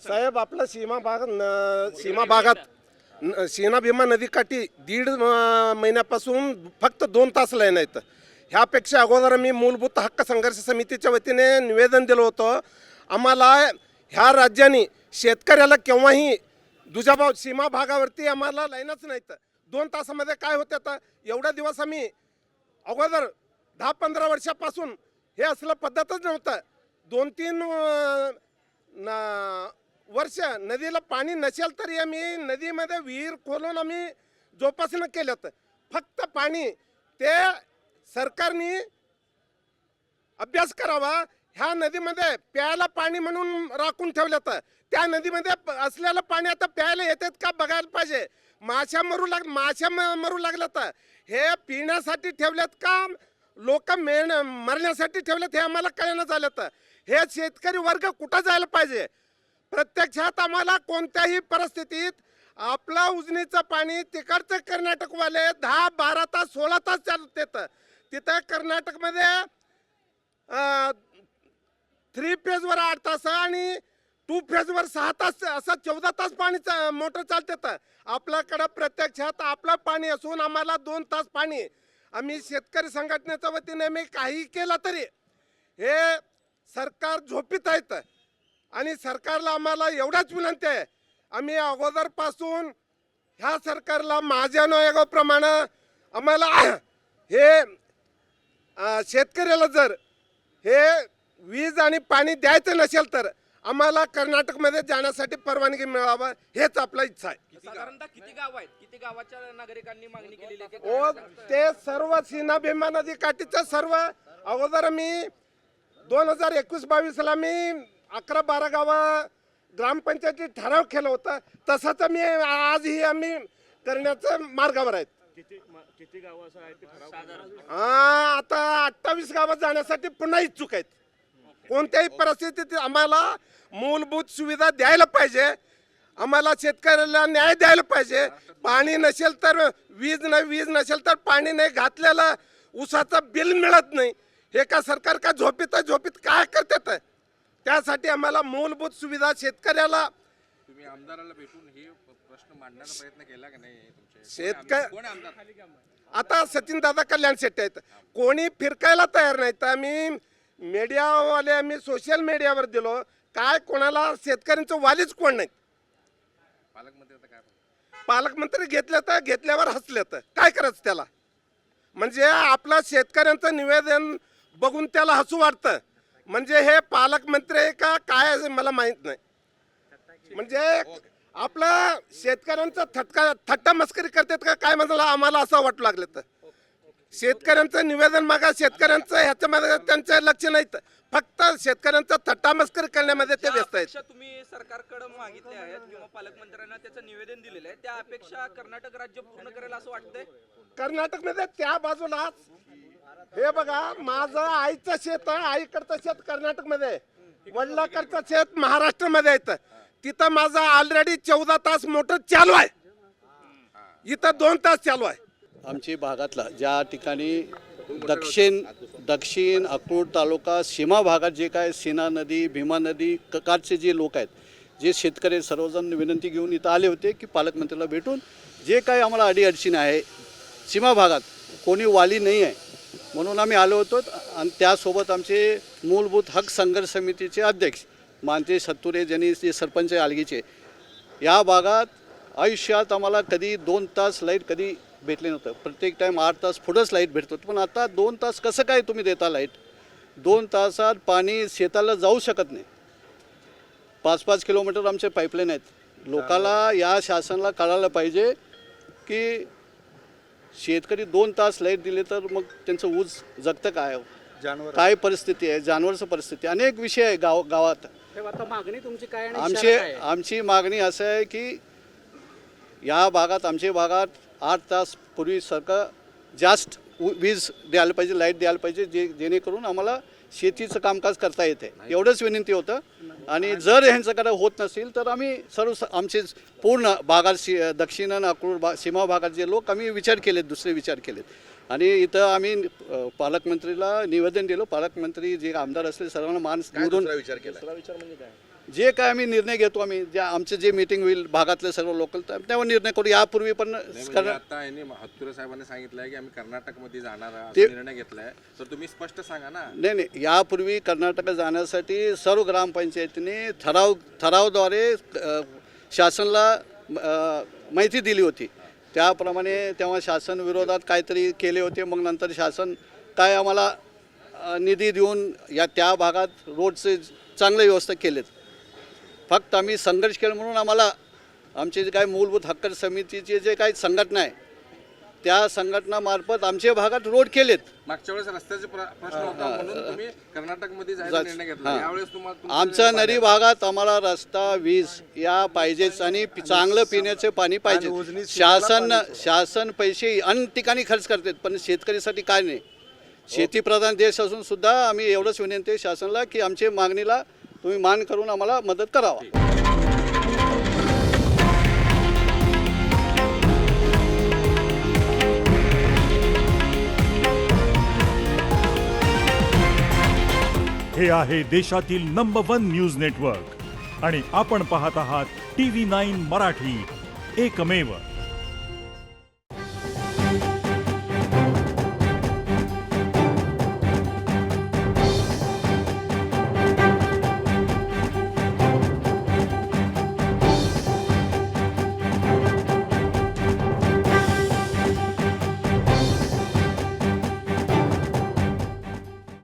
साहेब आपला सीमा भागात सीना भीमा नदीकाठी दीड महिन्यापासून फक्त 2 तास लाईन आहेत. ह्यापेक्षा अगोदर मी मूलभूत हक्क संघर्ष समितीच्या वतीने निवेदन दिलं होतं. आम्हाला ह्या राज्याने शेतकऱ्याला केव्हाही दुजाभाव सीमा भागावरती आम्हाला लाईनच नाहीत. 2 तासामध्ये काय होतं तर एवढा दिवस आम्ही अगोदर 10-15 वर्षापासून हे असलं पद्धतच नव्हतं. 2-3 वर्ष नदीला पाणी नसेल तरी आम्ही नदीमध्ये विहीर खोलून आम्ही जोपासना केल्यात. फक्त पाणी ते सरकारने अभ्यास करावा. ह्या नदीमध्ये प्यायला पाणी म्हणून राखून ठेवल्यात. त्या नदीमध्ये असलेलं पाणी आता प्यायला येतात का बघायला पाहिजे. माशा मरू लागल्यात. हे पिण्यासाठी ठेवल्यात का लोक मरण्यासाठी ठेवल्यात हे आम्हाला कळेना झालं. हे शेतकरी वर्ग कुठं जायला पाहिजे. प्रत्यक्षात आम्हाला कोणत्याही परिस्थितीत आपला उजनीचं पाणी तिकडचं कर्नाटकवाले 10-12 तास 16 तास चालत येतं. तिथं कर्नाटकमध्ये 3 फेजवर 8 तास आणि 2 फेजवर 6 तास असं 14 तास पाणी मोटर चालते. आपल्याकडं प्रत्यक्षात आपलं पाणी असून आम्हाला 2 तास पाणी. आम्ही शेतकरी संघटनेच्या वतीने मी काही केलं तरी हे सरकार झोपीत आहेत. आणि सरकारला आम्हाला एवढाच विनंती आहे. आम्ही अगोदरपासून ह्या सरकारला महाजन आयोगाप्रमाणे आम्हाला हे शेतकऱ्याला जर हे वीज आणि पाणी द्यायचं नसेल तर आम्हाला कर्नाटकमध्ये जाण्यासाठी परवानगी मिळावं हेच आपला इच्छा आहे. साधारणतः किती गाव आहेत, किती गावाच्या नागरिकांनी मागणी केलेली आहे? हो ते सर्व सीना भीमा नदी काठीचं सर्व अगोदर मी 2021-22 ला मी 11-12 गावं ग्रामपंचायती ठराव केलं होतं. तसंच मी आजही आम्ही करण्याचं मार्गावर आहेत. किती गावं असं आहेत ते ठराव? आता 28 गावात जाण्यासाठी पुन्हा इच्छुक आहेत. कोणत्याही परिस्थितीत आम्हाला मूलभूत सुविधा द्यायला पाहिजे. आम्हाला शेतकऱ्याला न्याय द्यायला पाहिजे. पाणी नसेल तर वीज नसेल तर पाणी नाही घातलेलं ऊसाचं बिल मिळत नाही. हे का सरकार का झोपीत काय करतात. त्यासाठी आम्हाला मूलभूत सुविधा शेतकऱ्याला. तुम्ही आमदाराला भेटून हे प्रश्न मांडण्याचा प्रयत्न केला का नाही? शेतकरी आता सचिन दादा कल्याण शेट्टी आहेत. कोणी फिरकायला तयार नाही. तर आम्ही मीडियावाले आम्ही सोशल मीडियावर दिलो. काय कोणाला शेतकऱ्यांचं वालीच कोण नाही. पालकमंत्री घेतले तर घेतल्यावर हसले तर काय करायचं त्याला. म्हणजे आपलं शेतकऱ्यांचं निवेदन बघून त्याला हसू वाटतं. म्हणजे हे पालकमंत्री आहे का काय मला माहित नाही. म्हणजे आपलं शेतकऱ्यांचं थट्टा मस्करी करतात का काय म्हणाला आम्हाला असं वाटू लागलं. तर शेतकऱ्यांचं निवेदन मागा शेतकऱ्यांचं ह्याच्यामध्ये त्यांचं लक्ष नाही. फक्त शेतकऱ्यांचं थट्टा मस्करी करण्यामध्ये ते व्यस्त आहेत. तुम्ही सरकारकडे मागितले आहेत किंवा पालकमंत्र्यांना त्याचं निवेदन दिलेलं आहे, त्या अपेक्षा कर्नाटक राज्य पूर्ण करेल असं वाटतंय? कर्नाटकमध्ये त्या बाजूला हे बघा माझं आईचं शेत आहे. आईकडचं शेत कर्नाटकमध्ये, वडिलाकडचं शेत महाराष्ट्रामध्ये आहे. तिथं माझं ऑलरेडी 14 तास मोटर चालू आहे. इथं 2 तास चालू आहे. आमची भागातला ज्या ठिकाणी दक्षिण अक्रोड तालुका सीमा भागात जे काय सीना नदी भीमा नदी काठचे जे लोक आहेत, जे शेतकरी सर्वजण विनंती घेऊन इथं आले होते की पालकमंत्र्याला भेटून जे काही आम्हाला अडीअडचणी आहे सीमा भागात कोणी वाली नाही आहे म्हणून आम्ही आलो होतो. आणि त्यासोबत आमचे मूलभूत हक्क संघर्ष समितीचे अध्यक्ष मानते सत्तुरे ज्यांनी जे सरपंच आलगीचे, या भागात आयुष्यात आम्हाला कधी 2 तास लाईट कधी भेटले नव्हतं. प्रत्येक टाईम 8 तास पुढंच लाईट भेटत होतं. पण आता 2 तास कसं काय तुम्ही देता लाईट? 2 तासात पाणी शेताला जाऊ शकत नाही. 5-5 किलोमीटर आमचे पाईपलाईन आहेत. लोकाला या शासनाला कळायला पाहिजे की शेतकरी 2 तास लाईट दिले तर मग त्यांचं ऊस जगतं काय, काय परिस्थिती आहे, जानवरचं परिस्थिती, अनेक विषय आहे गावात. मागणी तुमची काय? आमची मागणी असं आहे की या भागात आमच्या भागात 8 तास पूर्वीसारखं जास्त वीज द्यायला पाहिजे, लाईट द्यायला पाहिजे, जेणेकरून आम्हाला शेतीचं कामकाज करता येते. एवढंच विनंती होतं. आणि जर ह्यांच्याकडे होत नसेल तर आम्ही सर्व आमचे पूर्ण भागात दक्षिण आणि अक्रोड सीमा भागात जे लोक आम्ही विचार केलेत, दुसरे विचार केलेत. आणि इथं आम्ही पालकमंत्रीला निवेदन दिलं. पालकमंत्री जे आमदार असले सर्वांना मान निवडून विचार केला. विचार म्हणजे काय? जे काय आम्ही निर्णय घेतो आम्ही ज्या आमचे जे मीटिंग होईल भागातले सर्व लोकल त्यावर निर्णय करू. यापूर्वी पण म्हणजे आता यांनी हत्तुरे साहेबांनी सांगितलं आहे की आम्ही कर्नाटकमध्ये जाणार आहे, ते- असा निर्णय घेतलाय. तर तुम्ही स्पष्ट सांगा ना. नाही यापूर्वी कर्नाटक जाण्यासाठी सर्व ग्रामपंचायतीने ठरावाद्वारे शासनाला माहिती दिली होती. त्याप्रमाणे तेव्हा शासन विरोधात काहीतरी केले होते. मग नंतर शासन काय आम्हाला निधी देऊन त्या भागात रोडचे चांगले व्यवस्था केलेत. फक्त आम्ही संघर्ष केला म्हणून आम्हाला आमचे जे काही मूलभूत हक्क समितीचे जे काही संघटना आहे त्या संघटनामार्फत आमच्या भागात रोड केलेत. मागच्या वेळेस रस्त्याचे प्रश्न होता म्हणून तुम्ही कर्नाटकमध्ये जायचा निर्णय घेतला. हां. यावेळेस तुम्हाला आमच्या नदी भागात आम्हाला रस्ता वीज या पाहिजेच आणि चांगलं पिण्याचे पाणी पाहिजे. शासन पैसे अन्य ठिकाणी खर्च करतात पण शेतकरीसाठी काय नाही. शेतीप्रधान देश असून सुद्धा आम्ही एवढंच विनंती आहे शासनाला की आमच्या मागणीला तुम्ही मान करून आम्हाला मदत करावा. हे आहे देशातील नंबर 1 न्यूज नेटवर्क आणि आपण पाहत आहात TV9 मराठी, एकमेव.